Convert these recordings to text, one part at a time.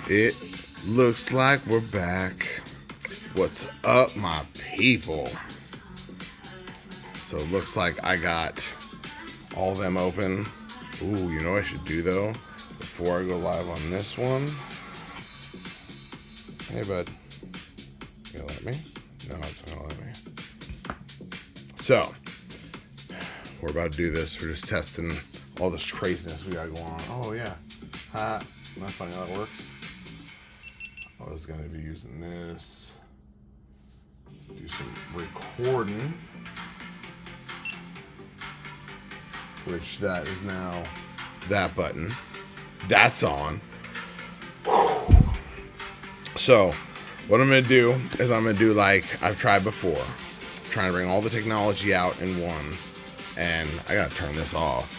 It looks like we're back. What's up, my people? So it looks like I got all of them open. Ooh, you know what I should do though? Before I go live on this one. Hey, bud. You gonna let me? No, it's not gonna let me. So, we're about to do this. We're just testing all this craziness we got going on. Oh, yeah. Not funny how that works. I was going to be using this. Do some recording. Which that is now that button. That's on. So, what I'm going to do is I'm going to do like I've tried before. I'm trying to bring all the technology out in one. And I got to turn this off.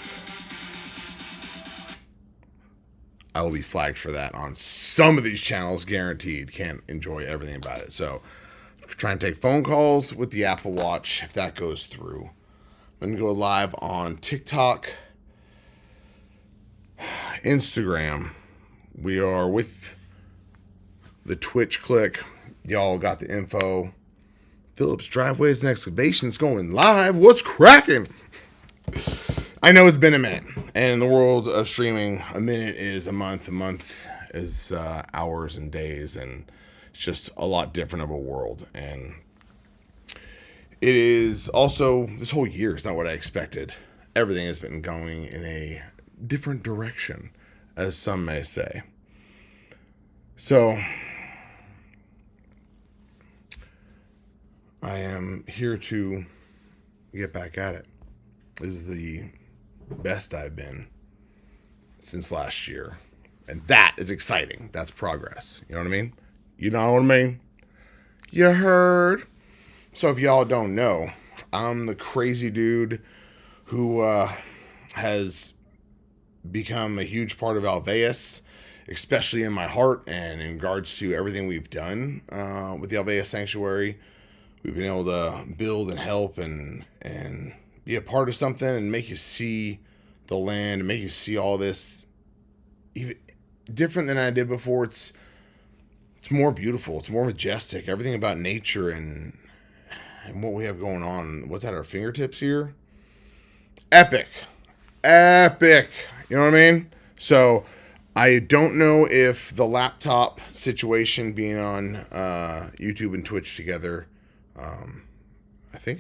I will be flagged for that on some of these channels, guaranteed. Can't enjoy everything about it. So, try and take phone calls with the Apple Watch if that goes through. I'm going to go live on TikTok, Instagram. We are with the Twitch click. Y'all got the info. Phillips Driveways and Excavations going live. What's cracking? I know it's been a minute. And in the world of streaming, a minute is a month is hours and days, and it's just a lot different of a world. And it is also, this whole year is not what I expected. Everything has been going in a different direction, as some may say. So, I am here to get back at it. This is the best I've been since last year. And that is exciting. That's progress. You know what I mean? You know what I mean? You heard? So if y'all don't know, I'm the crazy dude who has become a huge part of Alveus, especially in my heart and in regards to everything we've done with the Alveus Sanctuary. We've been able to build and help and be a part of something and make you see the land and make you see all this even different than I did before. It's more beautiful. It's more majestic. Everything about nature and what we have going on. What's at our fingertips here? Epic. Epic. You know what I mean? So I don't know if the laptop situation being on YouTube and Twitch together, I think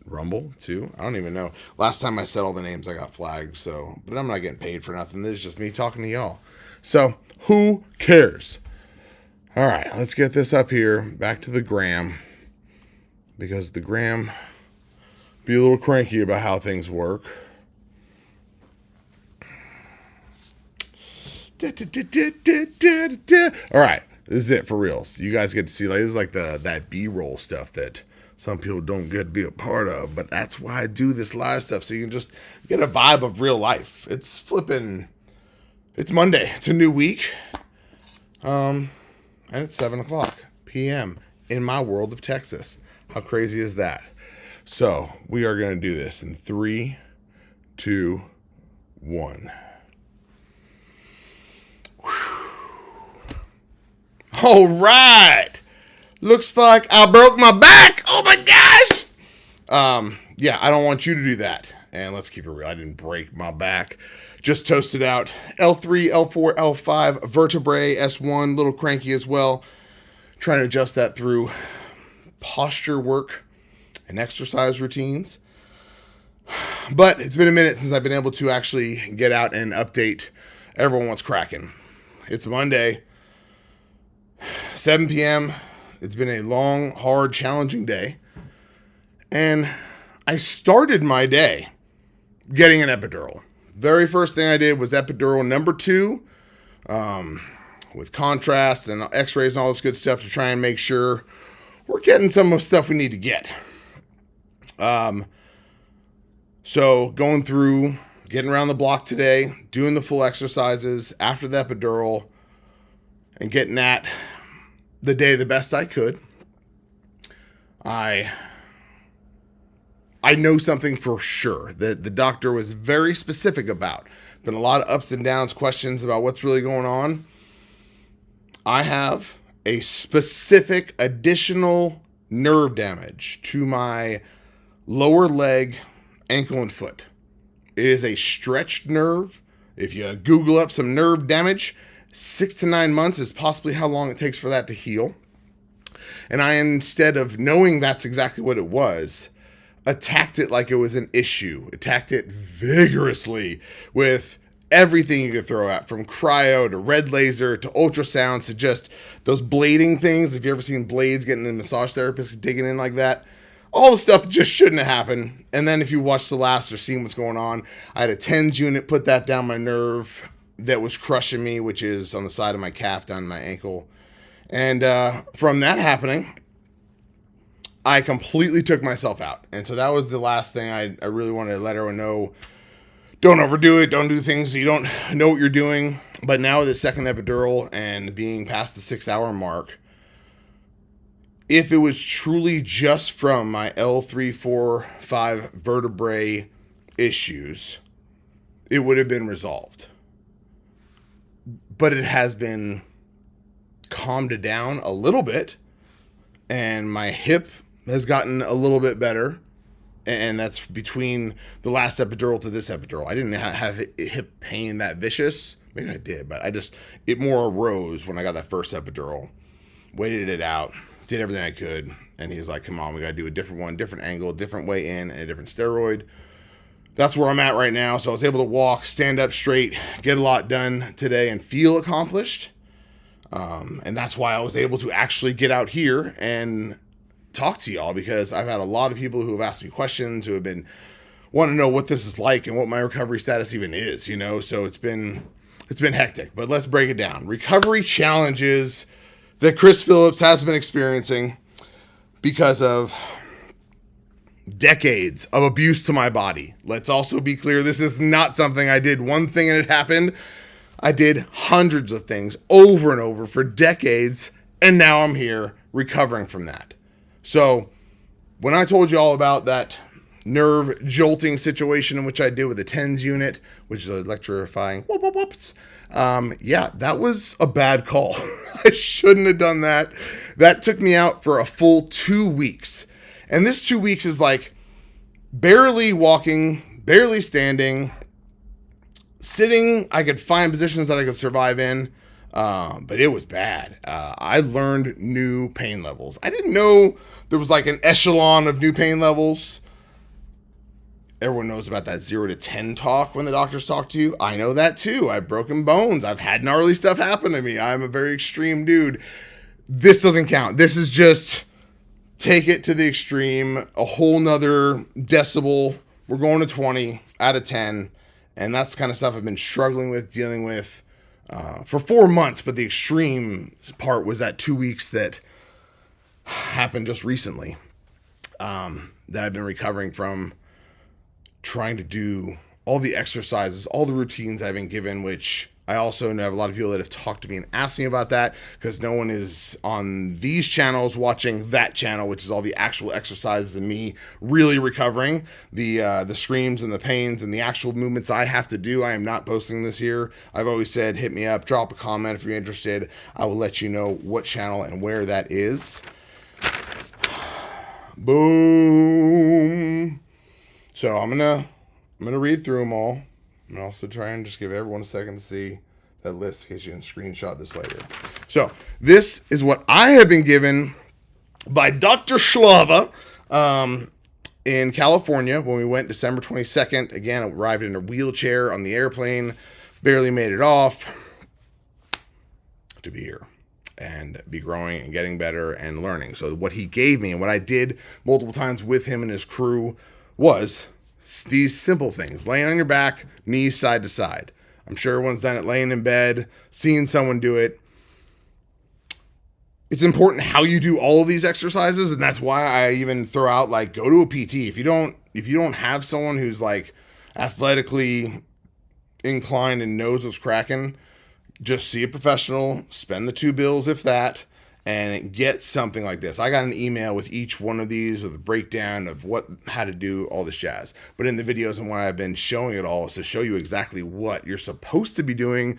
Rumble too. I don't even know. Last time I said all the names, I got flagged. So, but I'm not getting paid for nothing. This is just me talking to y'all. So who cares? All right, let's get this up here. Back to the gram, because the gram be a little cranky about how things work. All right, this is it for reals. You guys get to see, like, this is like that B-roll stuff that some people don't get to be a part of, but that's why I do this live stuff, so you can just get a vibe of real life. It's Monday. It's a new week. And it's 7:00 p.m. in my world of Texas. How crazy is that? So we are going to do this in 3, 2, 1. All right. Looks like I broke my back. Oh my gosh. Yeah, I don't want you to do that. And let's keep it real. I didn't break my back. Just toasted out L3, L4, L5 vertebrae, S1, little cranky as well. Trying to adjust that through posture work and exercise routines. But it's been a minute since I've been able to actually get out and update everyone what's cracking. It's Monday, 7 p.m. It's been a long, hard, challenging day. And I started my day getting an epidural. Very first thing I did was epidural number 2, with contrast and x-rays and all this good stuff to try and make sure we're getting some of the stuff we need to get. So going through, getting around the block today, doing the full exercises after the epidural, and getting at the day the best I could. I know something for sure that the doctor was very specific about. Been a lot of ups and downs, questions about what's really going on. I have a specific additional nerve damage to my lower leg, ankle, and foot. It is a stretched nerve. If you Google up some nerve damage, 6 to 9 months is possibly how long it takes for that to heal. And I, instead of knowing that's exactly what it was, attacked it like it was an issue. Attacked it vigorously with everything you could throw at, from cryo to red laser to ultrasounds to just those blading things. If you ever seen blades getting a massage therapist digging in like that, all the stuff that just shouldn't have happened. And then if you watch the last or seen what's going on, I had a TENS unit put that down my nerve that was crushing me, which is on the side of my calf down my ankle. And from that happening, I completely took myself out. And so that was the last thing I really wanted to let everyone know. Don't overdo it. Don't do things you don't know what you're doing. But now with the second epidural and being past the 6-hour mark, if it was truly just from my L3, 4, 5 vertebrae issues, it would have been resolved. But it has been calmed down a little bit, and my hip has gotten a little bit better. And that's between the last epidural to this epidural. I didn't have hip pain that vicious. Maybe I did, but it more arose when I got that first epidural. Waited it out, did everything I could. And he's like, come on, we got to do a different one, different angle, different way in, and a different steroid. That's where I'm at right now. So I was able to walk, stand up straight, get a lot done today, and feel accomplished. And that's why I was able to actually get out here and talk to y'all, because I've had a lot of people who have asked me questions, who have been wanting to know what this is like and what my recovery status even is, you know. So it's been hectic, but let's break it down. Recovery challenges that Chris Phillips has been experiencing because of decades of abuse to my body. Let's also be clear, this is not something I did one thing and it happened. I did hundreds of things over and over for decades, and now I'm here recovering from that. So when I told you all about that nerve jolting situation in which I did with the TENS unit, which is electrifying, yeah, that was a bad call. I shouldn't have done that. That took me out for a full 2 weeks. And this 2 weeks is like barely walking, barely standing, sitting. I could find positions that I could survive in. But it was bad. I learned new pain levels. I didn't know there was like an echelon of new pain levels. Everyone knows about that 0 to 10 talk when the doctors talk to you. I know that too. I've broken bones. I've had gnarly stuff happen to me. I'm a very extreme dude. This doesn't count. This is just take it to the extreme, a whole nother decibel. We're going to 20 out of 10. And that's the kind of stuff I've been struggling with, dealing with for 4 months. But the extreme part was that 2 weeks that happened just recently, that I've been recovering from, trying to do all the exercises, all the routines I've been given, which I also know have a lot of people that have talked to me and asked me about that, because no one is on these channels watching that channel, which is all the actual exercises and me really recovering, the screams and the pains and the actual movements I have to do. I am not posting this here. I've always said, hit me up, drop a comment if you're interested. I will let you know what channel and where that is. Boom. So I'm gonna read through them all. And also try and just give everyone a second to see that list in case you can screenshot this later. So this is what I have been given by Dr. Schlava in California when we went December 22nd. Again, I arrived in a wheelchair on the airplane, barely made it off, to be here and be growing and getting better and learning. So what he gave me and what I did multiple times with him and his crew was these simple things: laying on your back, knees side to side. I'm sure everyone's done it laying in bed, seeing someone do it. It's important how you do all of these exercises, and that's why I even throw out, like, go to a PT. If you don't have someone who's like athletically inclined and knows what's cracking, just see a professional, spend the $2 if that, and get something like this. I got an email with each one of these with a breakdown of how to do all this jazz. But in the videos and why I've been showing it all is to show you exactly what you're supposed to be doing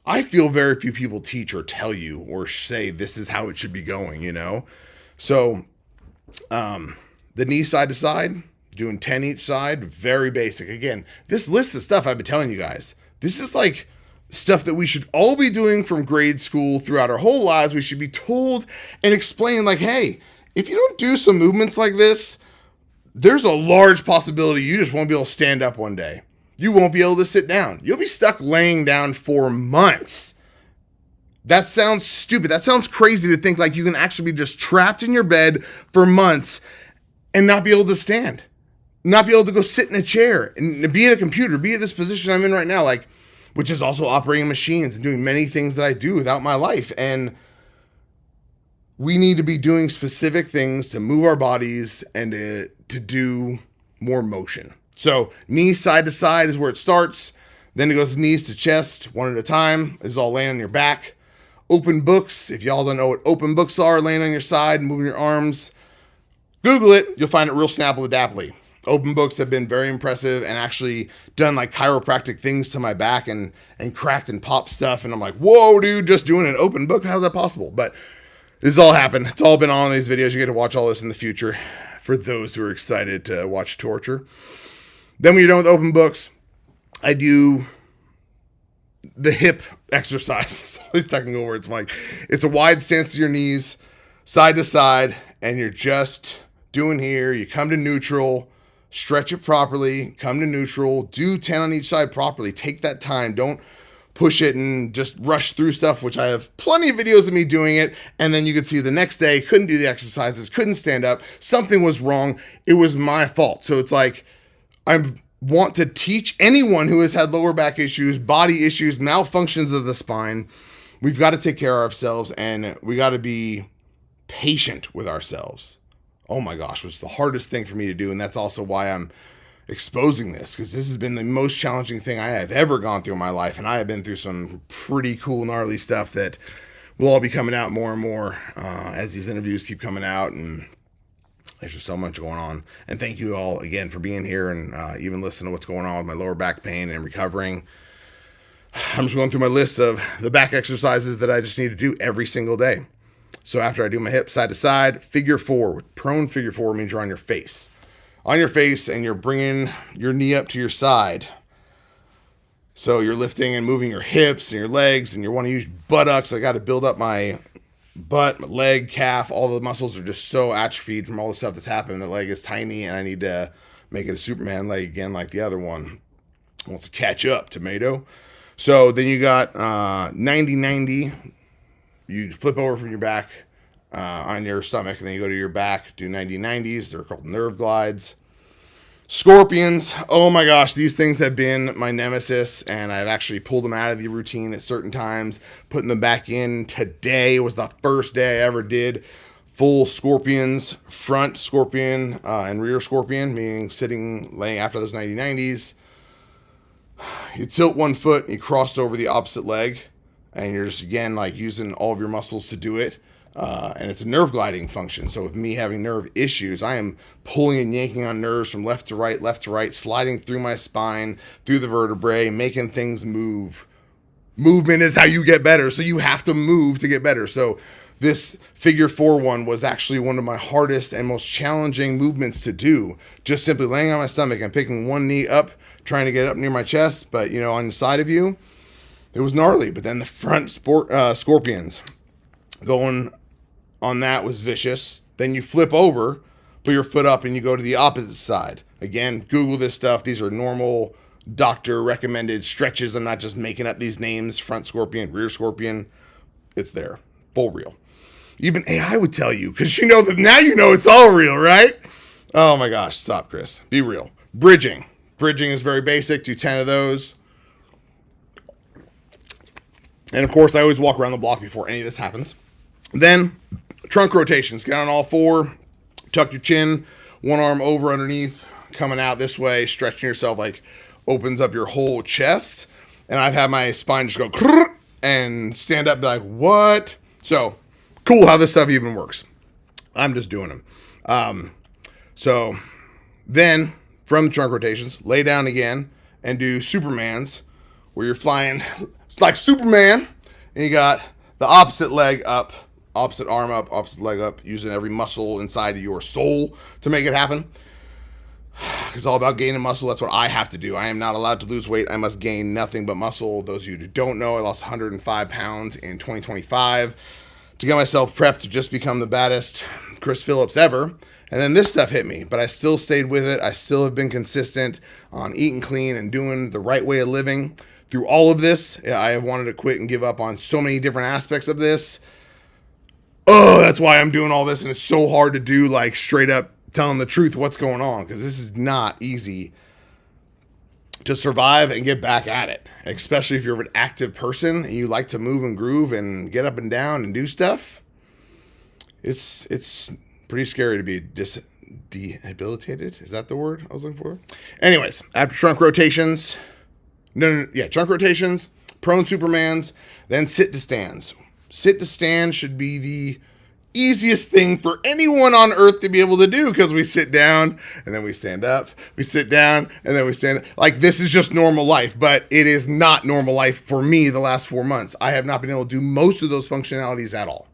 I feel very few people teach or tell you or say this is how it should be going, you know? So, the knee side to side, doing 10 each side, very basic. Again, this list of stuff I've been telling you guys, this is like stuff that we should all be doing from grade school throughout our whole lives. We should be told and explained like, hey, if you don't do some movements like this, there's a large possibility you just won't be able to stand up one day. You won't be able to sit down. You'll be stuck laying down for months. That sounds stupid. That sounds crazy to think like you can actually be just trapped in your bed for months and not be able to stand, not be able to go sit in a chair and be at a computer, be at this position I'm in right now, like, which is also operating machines and doing many things that I do without my life. And we need to be doing specific things to move our bodies and to do more motion. So knees side to side is where it starts. Then it goes knees to chest, one at a time. This is all laying on your back. Open books. If y'all don't know what open books are, laying on your side, moving your arms, Google it. You'll find it real snappily-dapply. Open books have been very impressive and actually done like chiropractic things to my back and cracked and popped stuff. And I'm like, whoa, dude, just doing an open book? How's that possible? But this has all happened. It's all been on these videos. You get to watch all this in the future for those who are excited to watch torture. Then when you're done with open books, I do the hip exercises. All these technical words, Mike. It's a wide stance to your knees, side to side, and you're just doing here. You come to neutral, stretch it properly, come to neutral, do 10 on each side properly. Take that time. Don't push it and just rush through stuff, which I have plenty of videos of me doing it. And then you could see the next day, couldn't do the exercises, couldn't stand up. Something was wrong. It was my fault. So it's like, I want to teach anyone who has had lower back issues, body issues, malfunctions of the spine. We've got to take care of ourselves and we got to be patient with ourselves. Oh my gosh, it was the hardest thing for me to do. And that's also why I'm exposing this, because this has been the most challenging thing I have ever gone through in my life. And I have been through some pretty cool, gnarly stuff that will all be coming out more and more as these interviews keep coming out. And there's just so much going on. And thank you all again for being here and even listening to what's going on with my lower back pain and recovering. I'm just going through my list of the back exercises that I just need to do every single day. So after I do my hips side to side, figure four. Prone figure four means you're on your face. On your face and you're bringing your knee up to your side. So you're lifting and moving your hips and your legs and you want to use buttocks. I got to build up my butt, my leg, calf, all the muscles are just so atrophied from all the stuff that's happened. The leg is tiny and I need to make it a Superman leg again like the other one. Wants to catch up, tomato. So then you got 90-90. You flip over from your back on your stomach and then you go to your back, do 90-90s. They're called nerve glides. Scorpions, oh my gosh, these things have been my nemesis, and I've actually pulled them out of the routine at certain times, putting them back in. Today was the first day I ever did full scorpions, front scorpion and rear scorpion, meaning sitting, laying after those 90-90s. You tilt one foot, and you cross over the opposite leg, and you're just, again, like using all of your muscles to do it. And it's a nerve gliding function. So with me having nerve issues, I am pulling and yanking on nerves from left to right, sliding through my spine, through the vertebrae, making things move. Movement is how you get better. So you have to move to get better. So this figure four one was actually one of my hardest and most challenging movements to do. Just simply laying on my stomach and picking one knee up, trying to get up near my chest, but on the side of you, it was gnarly. But then the front scorpions, going on that was vicious. Then you flip over, put your foot up, and you go to the opposite side. Again, Google this stuff. These are normal doctor recommended stretches. I'm not just making up these names. Front scorpion, rear scorpion. It's there. Full real. Even AI would tell you, because that now it's all real, right? Oh my gosh. Stop, Chris. Be real. Bridging. Bridging is very basic. Do 10 of those. And of course, I always walk around the block before any of this happens. Then trunk rotations. Get on all four, tuck your chin, one arm over underneath, coming out this way, stretching yourself, like opens up your whole chest. And I've had my spine just go and stand up, be like, what? So cool how this stuff even works. I'm just doing them. So then from the trunk rotations, lay down again and do Supermans, where you're flying like Superman, and you got the opposite leg up, opposite arm up, opposite leg up, using every muscle inside of your soul to make it happen. It's all about gaining muscle. That's what I have to do. I am not allowed to lose weight. I must gain nothing but muscle. Those of you who don't know, I lost 105 pounds in 2025 to get myself prepped to just become the baddest Chris Phillips ever. And then this stuff hit me, but I still stayed with it. I still have been consistent on eating clean and doing the right way of living through all of this. I have wanted to quit and give up on so many different aspects of this. Oh, that's why I'm doing all this. And it's so hard to do, like, straight up telling the truth what's going on, because this is not easy to survive and get back at it, especially if you're an active person and you like to move and groove and get up and down and do stuff. It's pretty scary to be debilitated. Is that the word I was looking for? Anyways, after trunk rotations, trunk rotations, prone Supermans, then sit to stands. Sit to stand should be the easiest thing for anyone on earth to be able to do, because we sit down and then we stand up, we sit down and then we stand up. Like, this is just normal life, but it is not normal life for me the last 4 months. I have not been able to do most of those functionalities at all.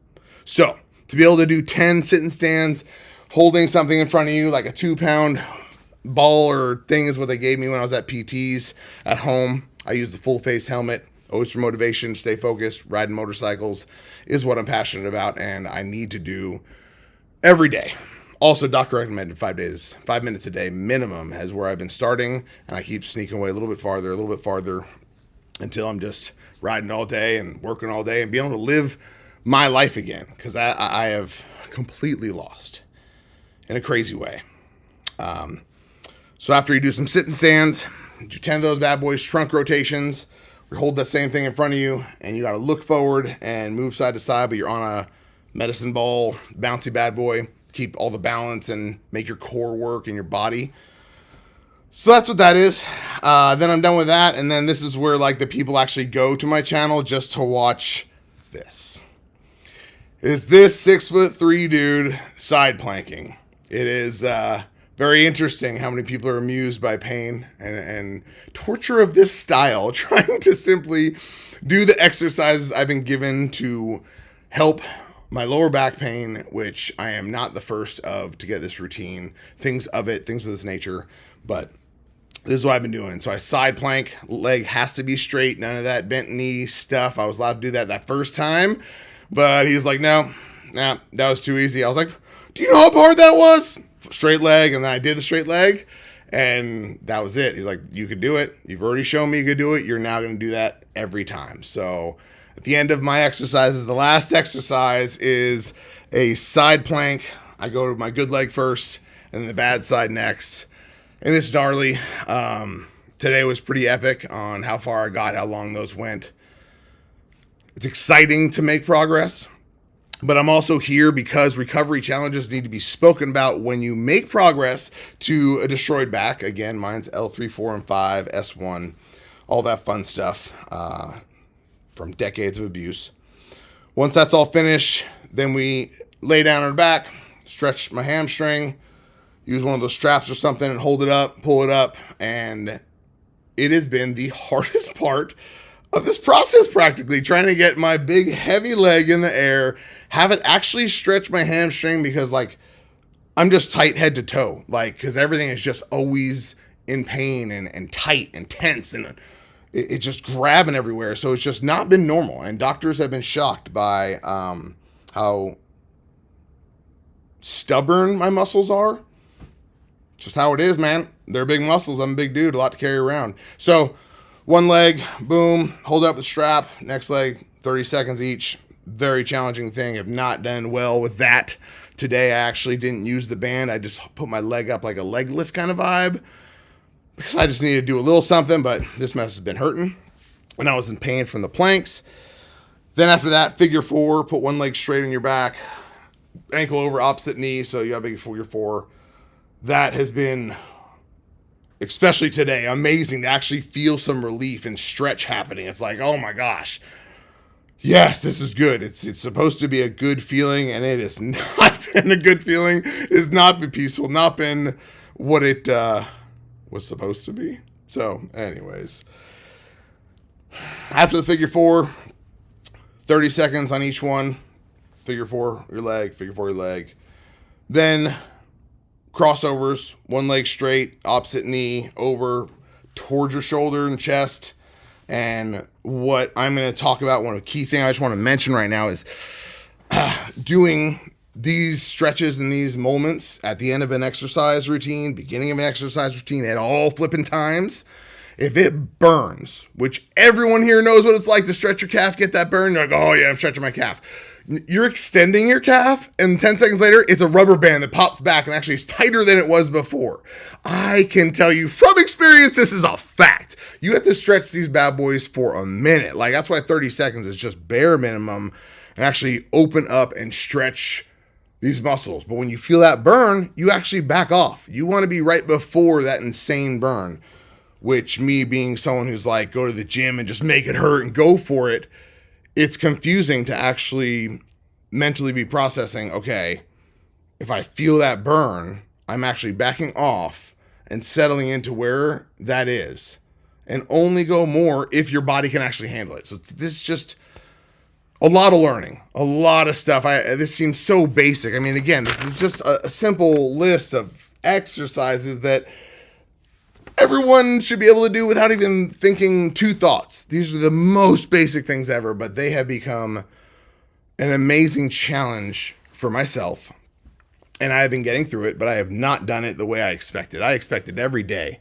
So to be able to do 10 sit-and stands, holding something in front of you like a 2-pound ball or thing is what they gave me when I was at PT's at home. I use the full face helmet, always for motivation, stay focused, riding motorcycles is what I'm passionate about, and I need to do every day. Also, doctor recommended 5 minutes a day minimum is where I've been starting, and I keep sneaking away a little bit farther until I'm just riding all day and working all day and being able to live my life again, because I have completely lost in a crazy way. So after you do some sit and stands, do 10 of those bad boys, trunk rotations, hold that same thing in front of you, and you got to look forward and move side to side, but you're on a medicine ball, bouncy bad boy, keep all the balance and make your core work in your body. So that's what that is. Then I'm done with that, and then this is where, like, the people actually go to my channel just to watch this. Is this 6'3" dude side planking? It is very interesting how many people are amused by pain and torture of this style, trying to simply do the exercises I've been given to help my lower back pain, which I am not the first of to get this routine, things of this nature, but this is what I've been doing. So I side plank, leg has to be straight, none of that bent knee stuff. I was allowed to do that first time, but he's like, no, that was too easy. I was like, do you know how hard that was? Straight leg, and then I did the straight leg, and that was it. He's like, you could do it. You've already shown me you could do it. You're now going to do that every time. So at the end of my exercises, the last exercise is a side plank. I go to my good leg first, and then the bad side next. And it's gnarly. Today was pretty epic on how far I got, how long those went. It's exciting to make progress. But I'm also here because recovery challenges need to be spoken about when you make progress to a destroyed back. Again, mine's L3, 4, and 5, S1, all that fun stuff from decades of abuse. Once that's all finished, then we lay down on our back, stretch my hamstring, use one of those straps or something and hold it up, pull it up, and it has been the hardest part of this process, practically trying to get my big heavy leg in the air, have it actually stretch my hamstring, because, like, I'm just tight head to toe, like, because everything is just always in pain and tight and tense, and it's just grabbing everywhere. So it's just not been normal, and doctors have been shocked by how stubborn my muscles are. Just how it is, man. They're big muscles. I'm a big dude, a lot to carry around. So one leg, boom, hold up the strap. Next leg, 30 seconds each. Very challenging thing. Have not done well with that. Today, I actually didn't use the band. I just put my leg up like a leg lift kind of vibe, because I just needed to do a little something, but this mess has been hurting. And I was in pain from the planks. Then after that, figure 4, put one leg straight on your back, ankle over opposite knee, so you have a figure 4. That has been, especially today, amazing to actually feel some relief and stretch happening. It's like, oh my gosh, yes, this is good. It's supposed to be a good feeling, and it has not been a good feeling. It has not been peaceful, not been what it was supposed to be. So anyways, After the figure four, 30 seconds on each one. Figure four, your leg, figure four, your leg. Then crossovers, one leg straight, opposite knee over towards your shoulder and chest. And what I'm going to talk about, one key thing I just want to mention right now is doing these stretches and these moments at the end of an exercise routine, beginning of an exercise routine at all flipping times. If it burns, which everyone here knows what it's like to stretch your calf, get that burn, you're like, oh yeah, I'm stretching my calf. You're extending your calf, and 10 seconds later, it's a rubber band that pops back and actually is tighter than it was before. I can tell you from experience, this is a fact. You have to stretch these bad boys for a minute. Like, that's why 30 seconds is just bare minimum, and actually open up and stretch these muscles. But when you feel that burn, you actually back off. You want to be right before that insane burn. Which, me being someone who's like, go to the gym and just make it hurt and go for it, it's confusing to actually mentally be processing, okay, if I feel that burn, I'm actually backing off and settling into where that is. And only go more if your body can actually handle it. So this is just a lot of learning, a lot of stuff. This seems so basic. I mean, again, this is just a simple list of exercises that everyone should be able to do without even thinking two thoughts. These are the most basic things ever, but they have become an amazing challenge for myself. And I have been getting through it, but I have not done it the way I expected. I expected every day,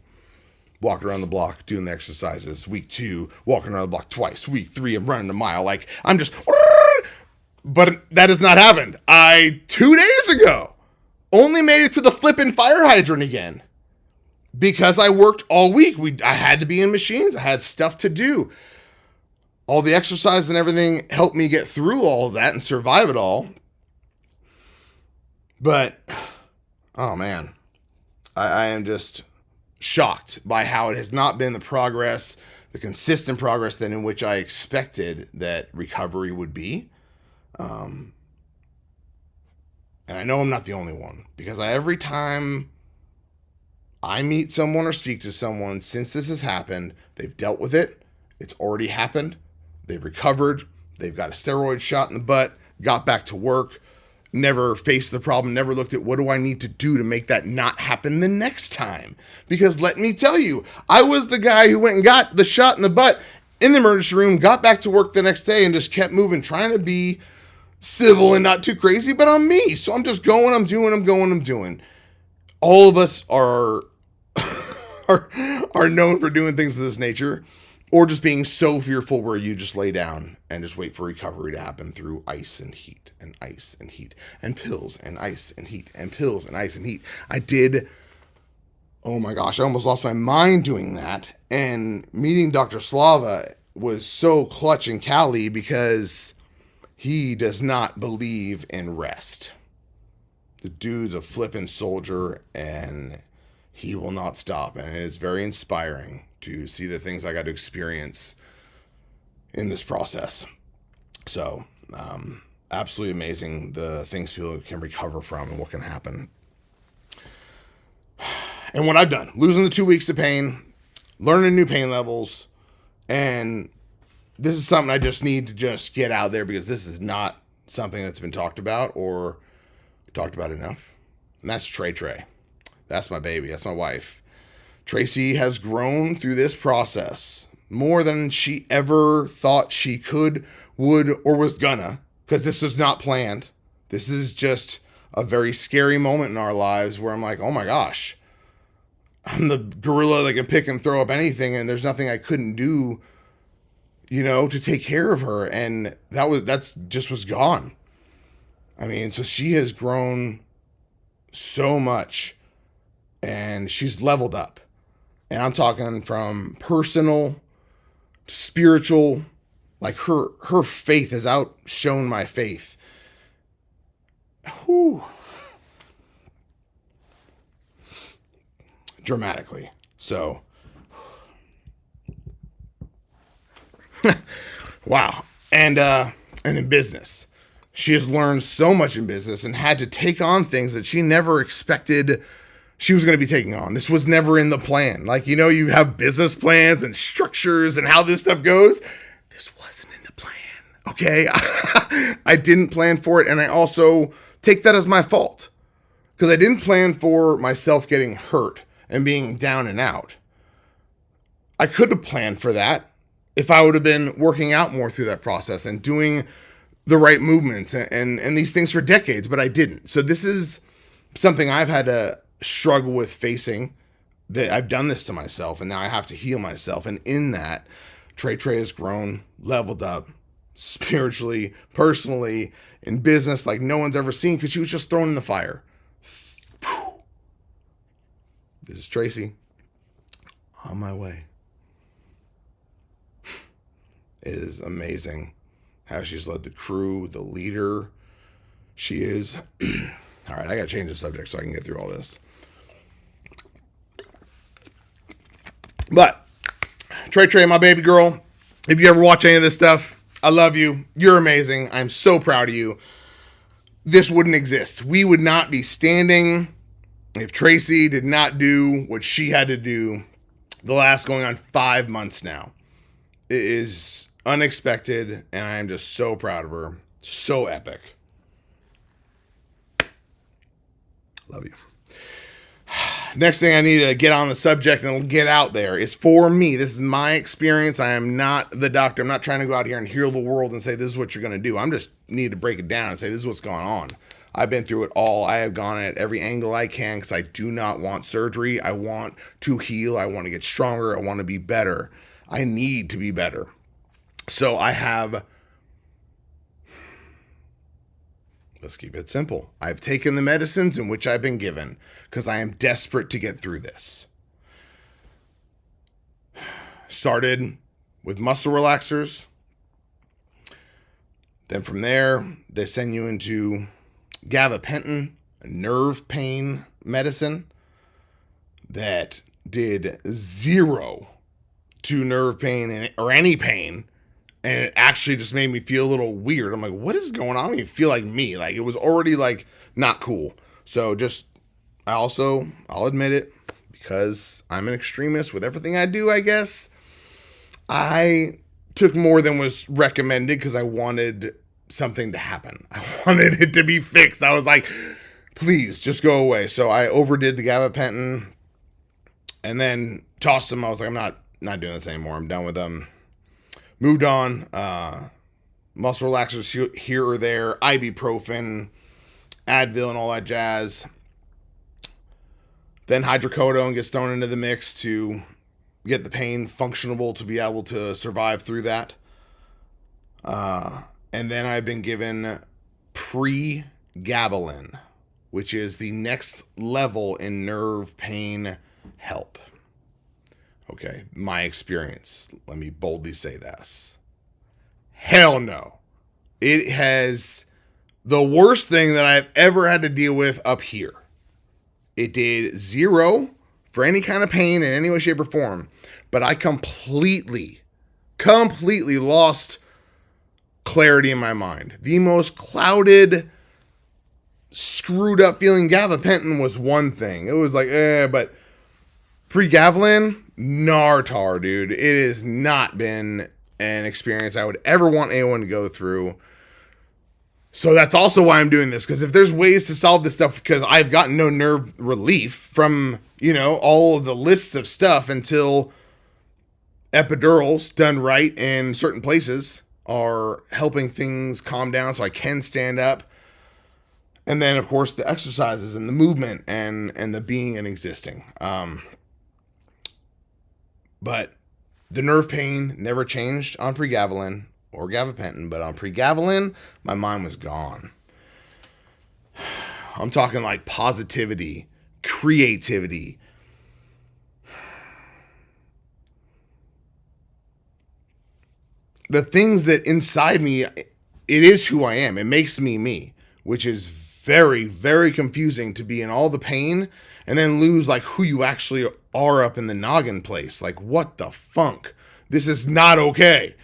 walking around the block, doing the exercises. Week 2, walking around the block twice. Week 3, I'm running a mile. Like, I'm just, but that has not happened. 2 days ago, only made it to the flipping fire hydrant again. Because I worked all week. I had to be in machines. I had stuff to do. All the exercise and everything helped me get through all of that and survive it all. But, oh man, I am just shocked by how it has not been the progress, the consistent progress that in which I expected that recovery would be. And I know I'm not the only one, because every time I meet someone or speak to someone since this has happened, they've dealt with it. It's already happened. They've recovered. They've got a steroid shot in the butt, got back to work, never faced the problem, never looked at what do I need to do to make that not happen the next time. Because let me tell you, I was the guy who went and got the shot in the butt in the emergency room, got back to work the next day and just kept moving, trying to be civil and not too crazy, but I'm me. So I'm just going, I'm doing. All of us are known for doing things of this nature, or just being so fearful where you just lay down and just wait for recovery to happen through ice and heat and ice and heat and pills and ice and heat and pills and ice and heat. Oh my gosh, I almost lost my mind doing that. And meeting Dr. Slava was so clutch and Cali because he does not believe in rest. The dude's a flippin' soldier and he will not stop. And it is very inspiring to see the things I got to experience in this process. So, absolutely amazing the things people can recover from and what can happen. And what I've done, losing the 2 weeks of pain, learning new pain levels, and this is something I just need to just get out there because this is not something that's been talked about or talked about enough. And that's Trey. That's my baby. That's my wife. Tracy has grown through this process more than she ever thought she could, would, or was gonna, because this was not planned. This is just a very scary moment in our lives where I'm like, oh my gosh, I'm the gorilla that can pick and throw up anything, and there's nothing I couldn't do, to take care of her. And that's just was gone. I mean, so she has grown so much, and she's leveled up. And I'm talking from personal to spiritual. Like her faith has outshone my faith. Whew. Dramatically. So, wow. And in business, she has learned so much in business and had to take on things that she never expected she was going to be taking on. This was never in the plan. Like, you have business plans and structures and how this stuff goes. This wasn't in the plan. Okay. I didn't plan for it. And I also take that as my fault because I didn't plan for myself getting hurt and being down and out. I could have planned for that if I would have been working out more through that process and doing the right movements and these things for decades, but I didn't. So this is something I've had to struggle with facing, that I've done this to myself and now I have to heal myself. And in that, Trey has grown, leveled up spiritually, personally, in business like no one's ever seen because she was just thrown in the fire. This is Tracy on my way. It is amazing how she's led the crew, the leader she is. All right, I got to change the subject so I can get through all this. But Trey, my baby girl, if you ever watch any of this stuff, I love you. You're amazing. I'm so proud of you. This wouldn't exist. We would not be standing if Tracy did not do what she had to do the last going on 5 months now. It is unexpected, and I am just so proud of her. So epic. Love you. Next thing I need to get on the subject and get out there. It's for me. This is my experience. I am not the doctor. I'm not trying to go out here and heal the world and say this is what you're going to do. I'm just need to break it down and say this is what's going on. I've been through it all. I have gone at every angle I can because I do not want surgery. I want to heal. I want to get stronger. I want to be better. I need to be better. So I have... Let's keep it simple. I've taken the medicines in which I've been given because I am desperate to get through this. Started with muscle relaxers. Then from there, they send you into gabapentin, a nerve pain medicine that did 0 to nerve pain or any pain. And it actually just made me feel a little weird. I'm like, what is going on? I don't even feel like me. Like, it was already, like, not cool. So I'll admit it, because I'm an extremist with everything I do, I guess. I took more than was recommended because I wanted something to happen. I wanted it to be fixed. I was like, please, just go away. So I overdid the gabapentin and then tossed them. I was like, I'm not doing this anymore. I'm done with them. Moved on, muscle relaxers here or there, ibuprofen, Advil, and all that jazz. Then hydrocodone gets thrown into the mix to get the pain functionable to be able to survive through that. And then I've been given pregabalin, which is the next level in nerve pain help. Okay, my experience. Let me boldly say this. Hell no. It has the worst thing that I've ever had to deal with up here. It did 0 for any kind of pain in any way, shape, or form. But I completely lost clarity in my mind. The most clouded, screwed up feeling gabapentin was one thing. It was like, but pregabalin, Nartar, dude. It has not been an experience I would ever want anyone to go through. So that's also why I'm doing this, because if there's ways to solve this stuff, because I've gotten no nerve relief from, all of the lists of stuff until epidurals done right in certain places are helping things calm down so I can stand up. And then, of course, the exercises and the movement and the being and existing. But the nerve pain never changed on pregabalin or gabapentin, but on pregabalin, my mind was gone. I'm talking like positivity, creativity. The things that inside me, it is who I am. It makes me me, which is very, very confusing to be in all the pain and then lose like who you actually are up in the noggin place. Like, what the funk? This is not okay.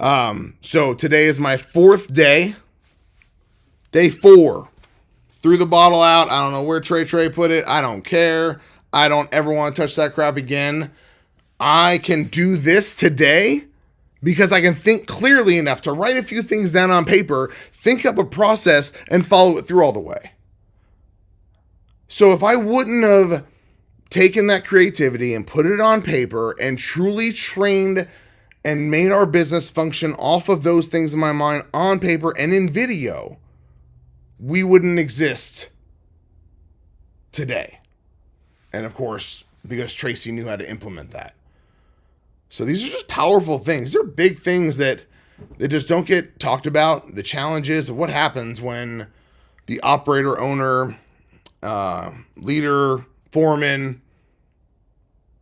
So today is my 4th day. Day 4. threw the bottle out. I don't know where Trey put it. I don't care. I don't ever want to touch that crap again. I can do this today because I can think clearly enough to write a few things down on paper, think up a process, and follow it through all the way. So if I wouldn't have taken that creativity and put it on paper and truly trained and made our business function off of those things in my mind on paper and in video, we wouldn't exist today. And of course, because Tracy knew how to implement that. So these are just powerful things. These are big things that just don't get talked about. The challenges of what happens when the operator, owner, leader, foreman,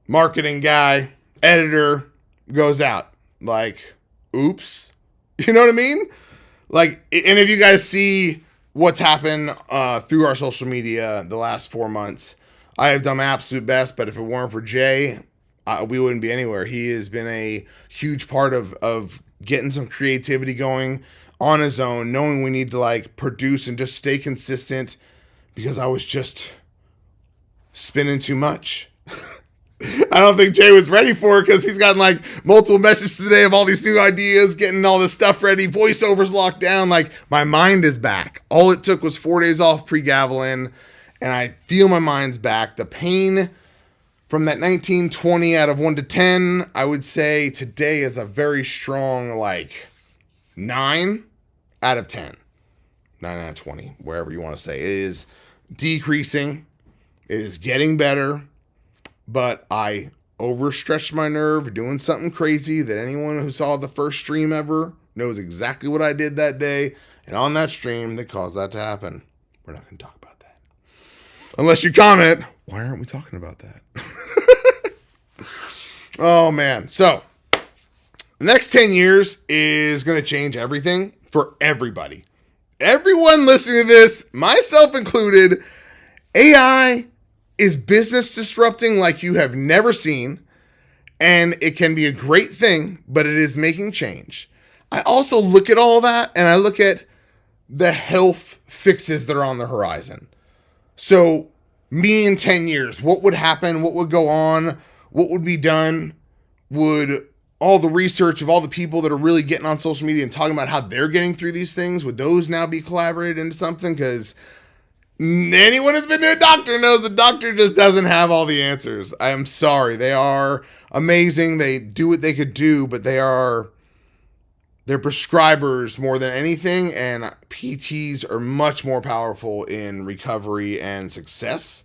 marketing guy, editor goes out. Like, oops. You know what I mean? Like, and if you guys see what's happened through our social media the last 4 months, I have done my absolute best, but if it weren't for Jay, we wouldn't be anywhere. He has been a huge part of getting some creativity going on his own, knowing we need to like produce and just stay consistent because I was just spinning too much. I don't think Jay was ready for it because he's gotten like multiple messages today of all these new ideas, getting all this stuff ready, voiceovers locked down. Like my mind is back. All it took was 4 days off pre-Gavilan and I feel my mind's back. The pain from that 1920 out of 1 to 10, I would say today is a very strong like 9 out of 10. 9 out of 20, wherever you want to say. It is decreasing. It is getting better. But I overstretched my nerve doing something crazy that anyone who saw the first stream ever knows exactly what I did that day. And on that stream, that caused that to happen. We're not going to talk about that. Unless you comment, why aren't we talking about that? Oh, man. So, the next 10 years is going to change everything for everybody. Everyone listening to this, myself included, AI is business disrupting like you have never seen. And it can be a great thing, but it is making change. I also look at all that and I look at the health fixes that are on the horizon. So me in 10 years, what would happen? What would go on? What would be done? Would all the research of all the people that are really getting on social media and talking about how they're getting through these things, would those now be collaborated into something? Because anyone who's been to a doctor knows the doctor just doesn't have all the answers. I am sorry. They are amazing. They do what they could do, but they're prescribers more than anything. And PTs are much more powerful in recovery and success.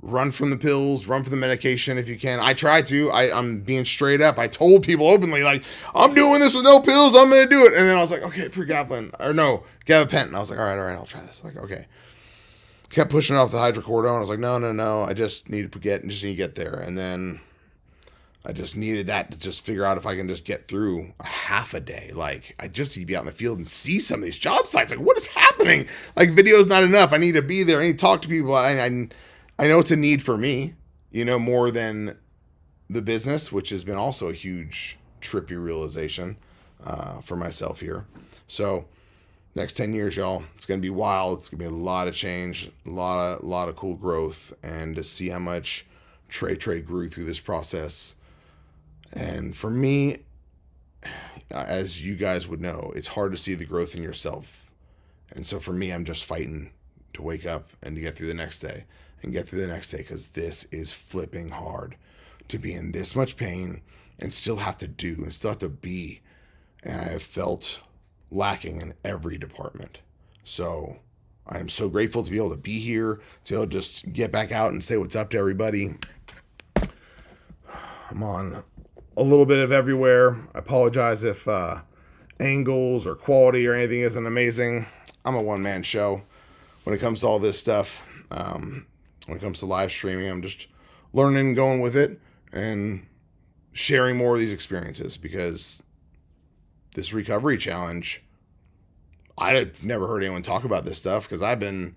Run from the pills, run from the medication if you can. I try to. I'm being straight up. I told people openly, like, I'm doing this with no pills. I'm going to do it. And then I was like, okay, pregabalin. Or no, gabapentin. I was like, all right, I'll try this. Like, okay. Kept pushing off the hydrocodone. I was like, no. I just need to get there. And then I just needed that to just figure out if I can just get through a half a day. Like, I just need to be out in the field and see some of these job sites. Like, what is happening? Like, video's not enough. I need to be there. I need to talk to people. I know it's a need for me, more than the business, which has been also a huge trippy realization for myself here. So next 10 years, y'all, it's going to be wild. It's going to be a lot of change, a lot of cool growth, and to see how much Trey grew through this process. And for me, as you guys would know, it's hard to see the growth in yourself. And so for me, I'm just fighting to wake up and to get through the next day. And get through the next day, because this is flipping hard to be in this much pain and still have to do and still have to be. And I have felt lacking in every department. So I am so grateful to be able to be here, to be able to just get back out and say what's up to everybody. I'm on a little bit of everywhere. I apologize if angles or quality or anything isn't amazing. I'm a one-man show when it comes to all this stuff. When it comes to live streaming, I'm just learning and going with it and sharing more of these experiences, because this recovery challenge, I've never heard anyone talk about this stuff, because I've been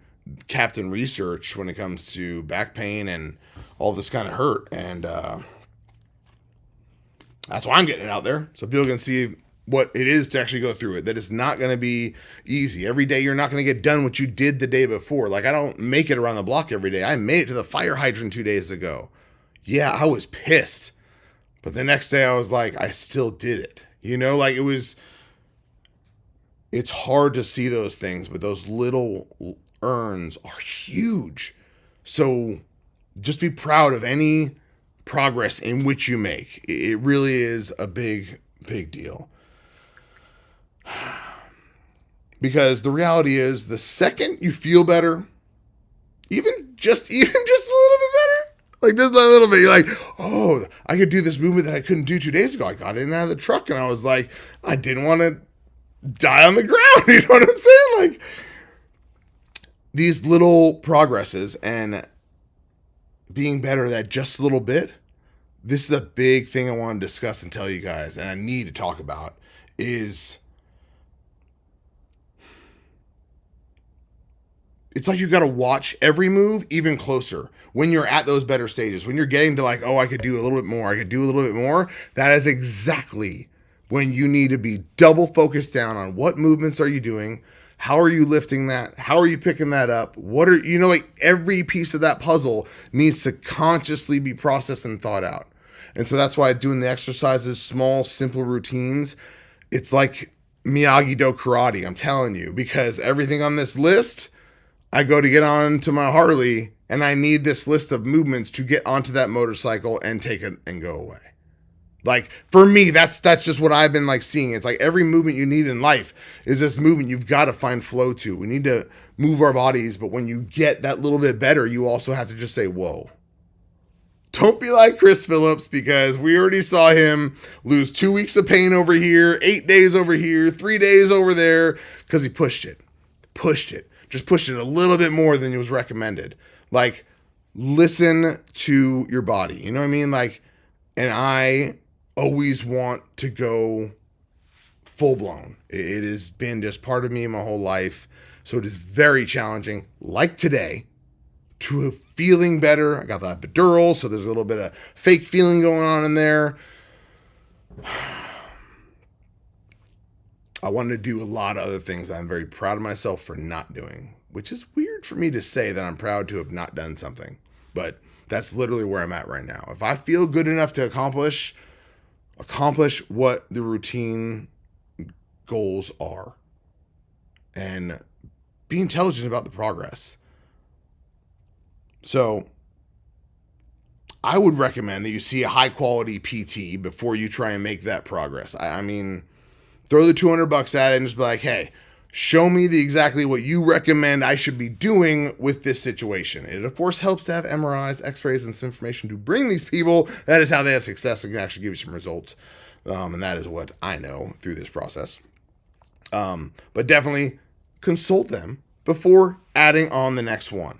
Captain Research when it comes to back pain and all this kind of hurt. And that's why I'm getting it out there, so people can see what it is to actually go through it, that it's not going to be easy. Every day you're not going to get done what you did the day before. Like, I don't make it around the block every day. I made it to the fire hydrant 2 days ago. Yeah, I was pissed. But the next day I was like, I still did it. You know, like it's hard to see those things, but those little earns are huge. So just be proud of any progress in which you make. It really is a big deal. Because the reality is, the second you feel better, even just a little bit better, like just a little bit, you're like, oh, I could do this movement that I couldn't do 2 days ago. I got in and out of the truck and I was like, I didn't want to die on the ground. You know what I'm saying? Like, these little progresses and being better at just a little bit, this is a big thing I want to discuss and tell you guys, and I need to talk about, is it's like you got to watch every move even closer when you're at those better stages. When you're getting to like, oh, I could do a little bit more. I could do a little bit more. That is exactly when you need to be double focused down on what movements are you doing? How are you lifting that? How are you picking that up? What are, you know, like every piece of that puzzle needs to consciously be processed and thought out. And so that's why doing the exercises, small, simple routines, it's like Miyagi-Do karate, I'm telling you, because everything on this list, I go to get onto my Harley and I need this list of movements to get onto that motorcycle and take it and go away. Like, for me, that's just what I've been like seeing. It's like every movement you need in life is this movement you've got to find flow to. We need to move our bodies, but when you get that little bit better, you also have to just say, whoa. Don't be like Chris Phillips, because we already saw him lose 2 weeks of pain over here, 8 days over here, 3 days over there, because he pushed it. Just pushed it a little bit more than it was recommended. Like, listen to your body. You know what I mean? Like, and I always want to go full blown. It has been just part of me my whole life. So it is very challenging, like today, to feeling better. I got the epidural, so there's a little bit of fake feeling going on in there. I wanted to do a lot of other things that I'm very proud of myself for not doing, which is weird for me to say that I'm proud to have not done something. But that's literally where I'm at right now. If I feel good enough to accomplish what the routine goals are and be intelligent about the progress. So I would recommend that you see a high quality PT before you try and make that progress. I mean, throw the $200 at it and just be like, hey, show me exactly what you recommend I should be doing with this situation. It, of course, helps to have MRIs, x-rays, and some information to bring these people. That is how they have success and can actually give you some results. And that is what I know through this process. But definitely consult them before adding on the next one.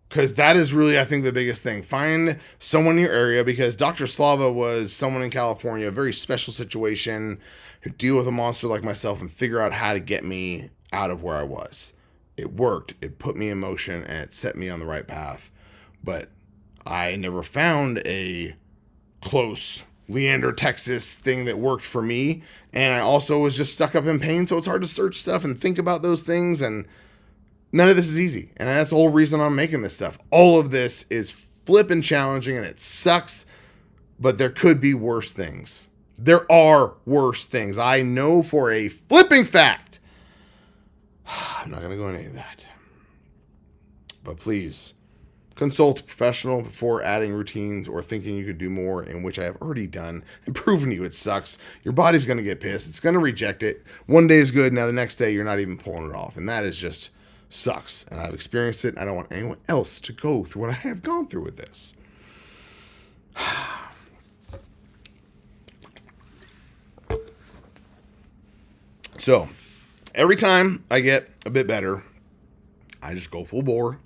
Because that is really, I think, the biggest thing. Find someone in your area, because Dr. Slava was someone in California, a very special situation, who deal with a monster like myself and figure out how to get me out of where I was. It worked. It put me in motion and it set me on the right path. But I never found a close Leander, Texas thing that worked for me. And I also was just stuck up in pain, so it's hard to search stuff and think about those things. And none of this is easy. And that's the whole reason I'm making this stuff. All of this is flippin' challenging and it sucks, but there could be worse things. There are worse things. I know for a flipping fact. I'm not going to go into any of that. But please, consult a professional before adding routines or thinking you could do more, in which I have already done and proven to you it sucks. Your body's going to get pissed. It's going to reject it. One day is good. Now the next day you're not even pulling it off. And that is just sucks. And I've experienced it. I don't want anyone else to go through what I have gone through with this. So, every time I get a bit better, I just go full bore.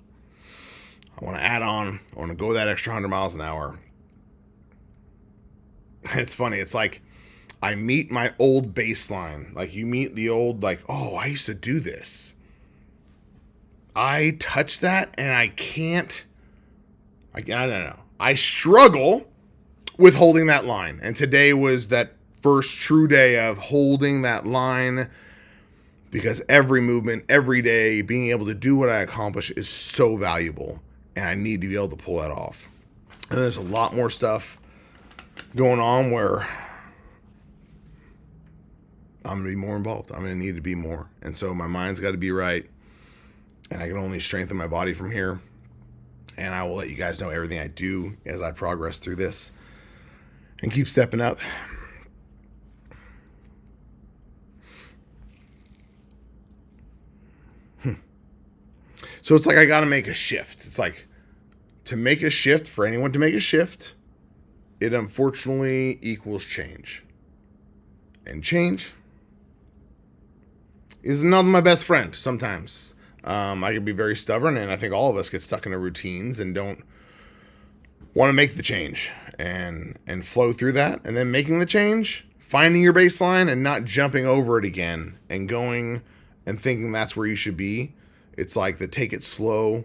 I want to add on. I want to go that extra 100 miles an hour. It's funny. It's like I meet my old baseline. Like you meet the old, like, oh, I used to do this. I touch that and I can't. I don't know. I struggle with holding that line. And today was that first true day of holding that line, because every movement, every day, being able to do what I accomplish is so valuable, and I need to be able to pull that off. And there's a lot more stuff going on where I'm going to be more involved. I'm going to need to be more. And so my mind's got to be right, and I can only strengthen my body from here. And I will let you guys know everything I do as I progress through this and keep stepping up. So it's like I got to make a shift. It's like, to make a shift, for anyone to make a shift, it unfortunately equals change. And change is not my best friend sometimes. I can be very stubborn, and I think all of us get stuck into routines and don't want to make the change and flow through that. And then making the change, finding your baseline and not jumping over it again and going and thinking that's where you should be. It's like the take it slow,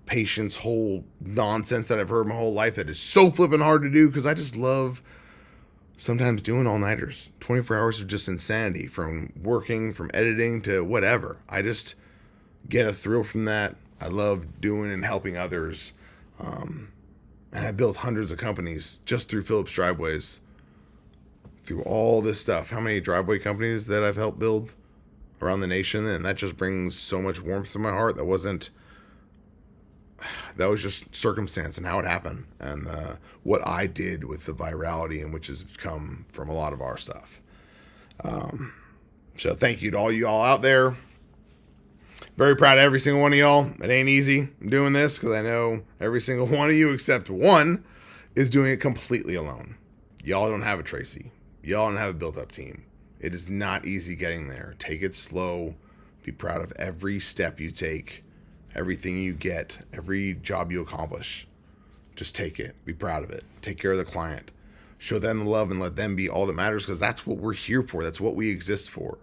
patience, whole nonsense that I've heard my whole life that is so flippin' hard to do, because I just love sometimes doing all-nighters. 24 hours of just insanity, from working, from editing to whatever. I just get a thrill from that. I love doing and helping others. And I've built hundreds of companies just through Phillips Driveways, through all this stuff. How many driveway companies that I've helped build around the nation, and that just brings so much warmth to my heart. That was just circumstance and how it happened, and what I did with the virality, and which has come from a lot of our stuff. So thank you to all you all out there. Very proud of every single one of y'all. It ain't easy doing this, because I know every single one of you except one is doing it completely alone. Y'all don't have a Tracy. Y'all don't have a built-up team. It is not easy getting there. Take it slow. Be proud of every step you take, everything you get, every job you accomplish. Just take it. Be proud of it. Take care of the client. Show them the love and let them be all that matters, because that's what we're here for. That's what we exist for.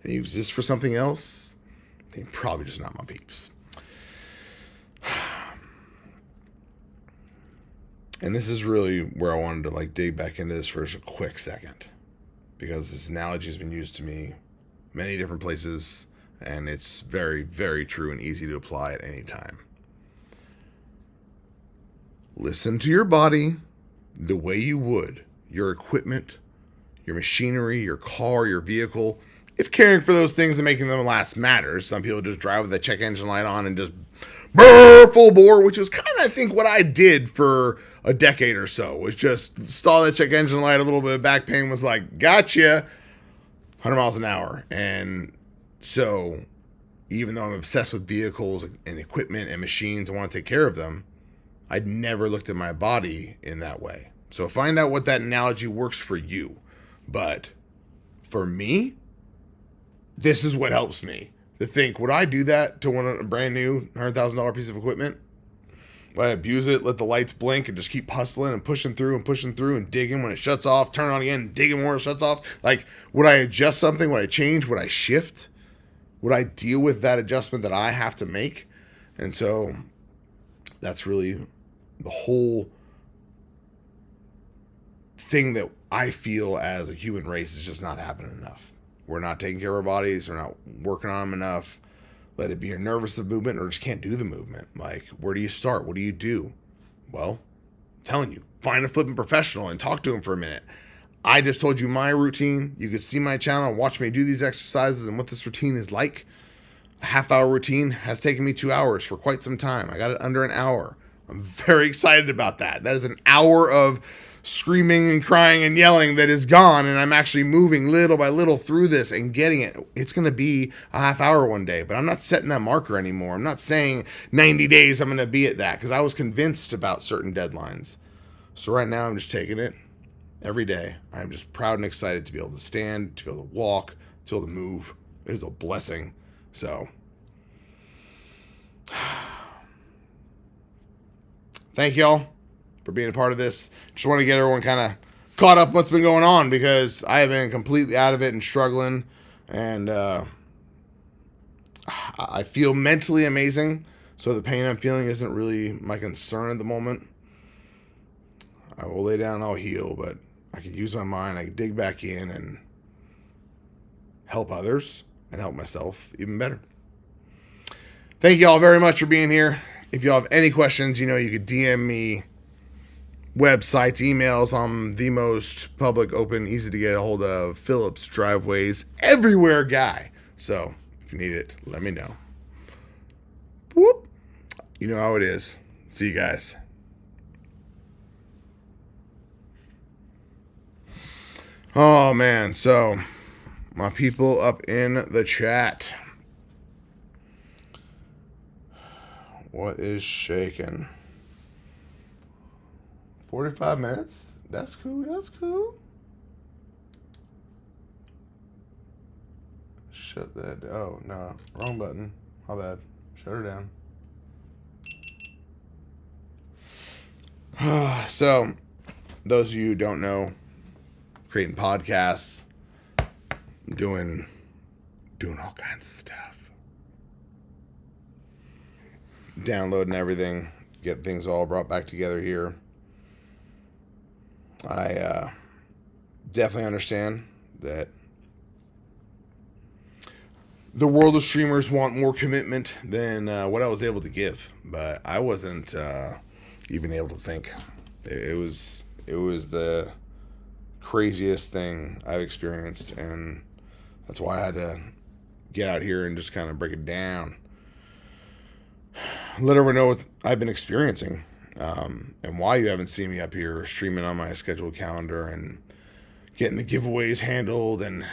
And you exist for something else, then you're probably just not my peeps. And this is really where I wanted to dig back into this for just a quick second, because this analogy has been used to me many different places, and it's very, very true and easy to apply at any time. Listen to your body the way you would your equipment, your machinery, your car, your vehicle. If caring for those things and making them last matters. Some people just drive with the check engine light on and just full bore, which was kind of, I think, what I did for a decade or so, was just stall that check engine light, a little bit of back pain, was like, gotcha, 100 miles an hour. And so even though I'm obsessed with vehicles and equipment and machines and want to take care of them, I'd never looked at my body in that way. So find out what that analogy works for you. But for me, this is what helps me to think, would I do that to a brand new $100,000 piece of equipment? Would I abuse it, let the lights blink, and just keep hustling and pushing through and digging when it shuts off, turn on again, digging when it shuts off? Like, would I adjust something? Would I change? Would I shift? Would I deal with that adjustment that I have to make? And so that's really the whole thing that I feel as a human race is just not happening enough. We're not taking care of our bodies. We're not working on them enough. Let it be a nervous movement, or just can't do the movement. Like, where do you start? What do you do? Well, I'm telling you, find a flipping professional and talk to him for a minute. I just told you my routine. You could see my channel and watch me do these exercises and what this routine is like. A half-hour routine has taken me 2 hours for quite some time. I got it under an hour. I'm very excited about that. That is an hour of screaming and crying and yelling that is gone, and I'm actually moving little by little through this and getting it. It's going to be a half hour one day, but I'm not setting that marker anymore. I'm not saying 90 days I'm going to be at that, because I was convinced about certain deadlines. So right now I'm just taking it every day. I'm just proud and excited to be able to stand, to be able to walk, to be able to move. It is a blessing. So thank y'all for being a part of this. Just want to get everyone kind of caught up what's been going on, because I have been completely out of it and struggling, and I feel mentally amazing, so the pain I'm feeling isn't really my concern at the moment. I will lay down and I'll heal, but I can use my mind. I can dig back in and help others and help myself even better. Thank you all very much for being here. If you all have any questions, you know, you could DM me, websites, emails. I'm the most public, open, easy to get a hold of, Phillips Driveways, everywhere guy. So if you need it, let me know. Whoop. You know how it is. See you guys. Oh, man. So my people up in the chat. What is shaking? 45 minutes? That's cool. That's cool. Shut that. Oh, no. Wrong button. My bad. Shut her down. So, those of you who don't know, creating podcasts, doing all kinds of stuff. Downloading everything, get things all brought back together here. I definitely understand that the world of streamers want more commitment than what I was able to give, but I wasn't even able to think. It was the craziest thing I've experienced, and that's why I had to get out here and just kind of break it down. Let everyone know what I've been experiencing, and why you haven't seen me up here streaming on my scheduled calendar and getting the giveaways handled and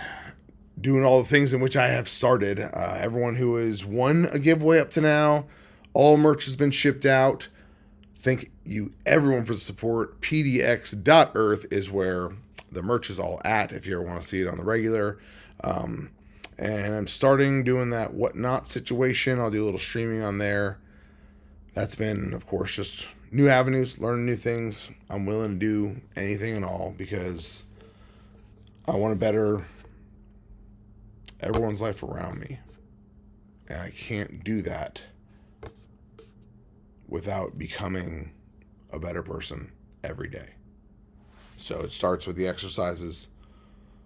doing all the things in which I have started. Everyone who has won a giveaway up to now, all merch has been shipped out. Thank you everyone for the support. pdx.earth is where the merch is all at if you ever want to see it on the regular. And I'm starting doing that Whatnot situation. I'll do a little streaming on there. That's been, of course, just new avenues, learning new things. I'm willing to do anything and all because I want to better everyone's life around me. And I can't do that without becoming a better person every day. So it starts with the exercises,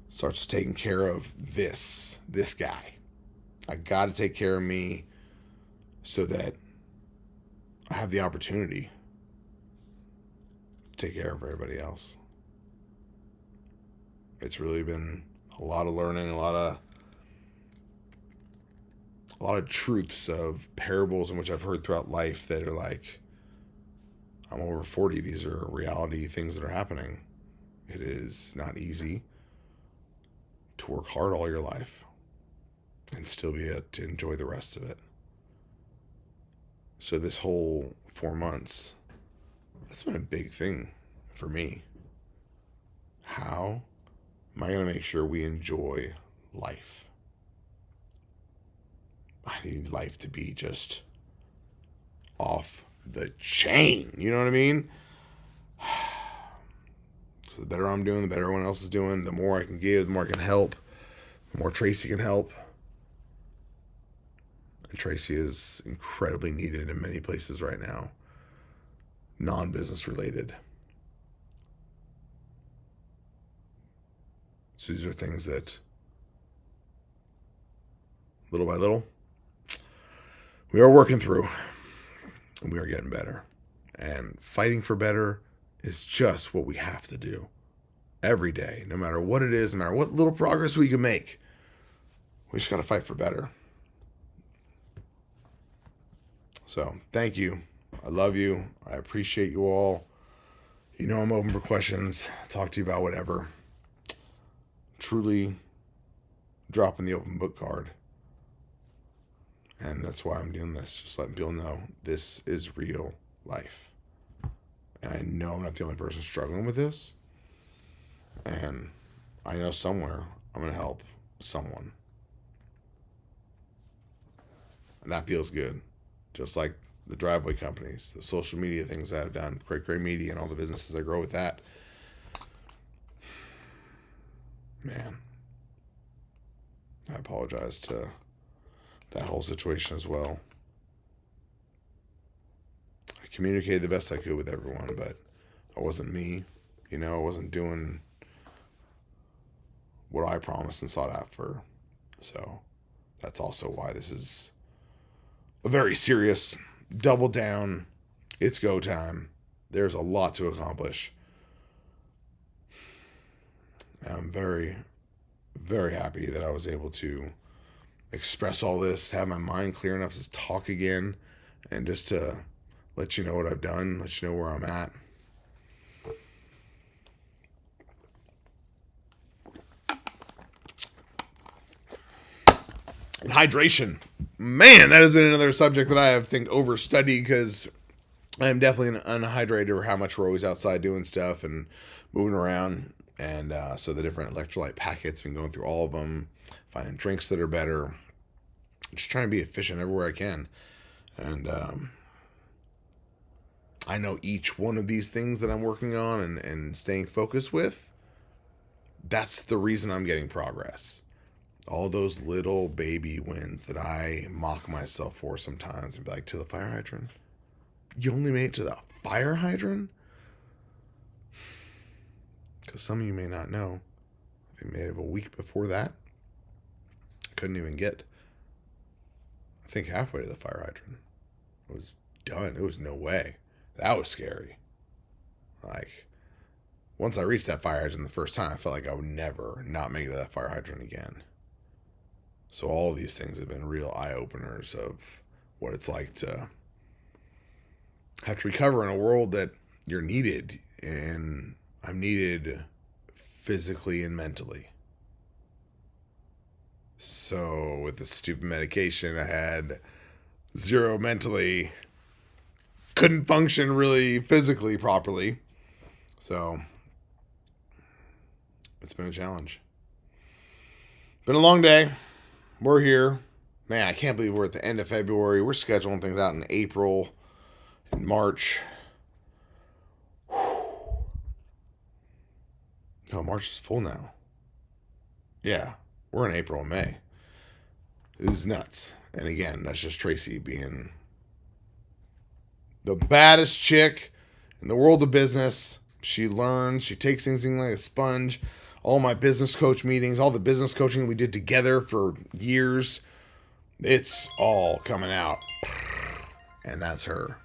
starts taking care of this guy. I got to take care of me so that I have the opportunity to take care of everybody else. It's really been a lot of learning, a lot of truths of parables in which I've heard throughout life that are like, I'm over 40. These are reality things that are happening. It is not easy to work hard all your life and still be able to enjoy the rest of it. So this whole 4 months, that's been a big thing for me. How am I going to make sure we enjoy life? I need life to be just off the chain. You know what I mean? So the better I'm doing, the better everyone else is doing, the more I can give, the more I can help, the more Tracy can help. And Tracy is incredibly needed in many places right now, non-business related. So these are things that, little by little, we are working through, and we are getting better. And fighting for better is just what we have to do every day, no matter what it is, no matter what little progress we can make. We just got to fight for better. So thank you. I love you. I appreciate you all. You know I'm open for questions. Talk to you about whatever. Truly dropping the open book card. And that's why I'm doing this. Just letting people know this is real life. And I know I'm not the only person struggling with this. And I know somewhere I'm going to help someone. And that feels good. Just like the driveway companies, the social media things that I've done, Great Media and all the businesses that grow with that. Man, I apologize to that whole situation as well. I communicated the best I could with everyone, but I wasn't me. You know, I wasn't doing what I promised and sought after. So that's also why this is a very serious double down. It's go time. There's a lot to accomplish. I'm very, very happy that I was able to express all this, have my mind clear enough to talk again, and just to let you know what I've done, let you know where I'm at. And hydration. Man, that has been another subject that I have overstudied, because I'm definitely an unhydrated for how much we're always outside doing stuff and moving around. And so the different electrolyte packets, been going through all of them, finding drinks that are better, just trying to be efficient everywhere I can. And I know each one of these things that I'm working on and staying focused with, that's the reason I'm getting progress. All those little baby wins that I mock myself for sometimes and be like, to the fire hydrant? You only made it to the fire hydrant? Because some of you may not know, I think maybe a week before that, couldn't even get, I think, halfway to the fire hydrant. It was done. There was no way. That was scary. Like, once I reached that fire hydrant the first time, I felt like I would never not make it to that fire hydrant again. So all these things have been real eye-openers of what it's like to have to recover in a world that you're needed, and I'm needed physically and mentally. So with the stupid medication, I had zero mentally, couldn't function really physically properly. So it's been a challenge. Been a long day. We're here. Man, I can't believe we're at the end of February. We're scheduling things out in April and March. Oh, March is full now. Yeah, we're in April and May. This is nuts. And again, that's just Tracy being the baddest chick in the world of business. She learns. She takes things in like a sponge. All my business coach meetings, all the business coaching we did together for years, it's all coming out. And that's her.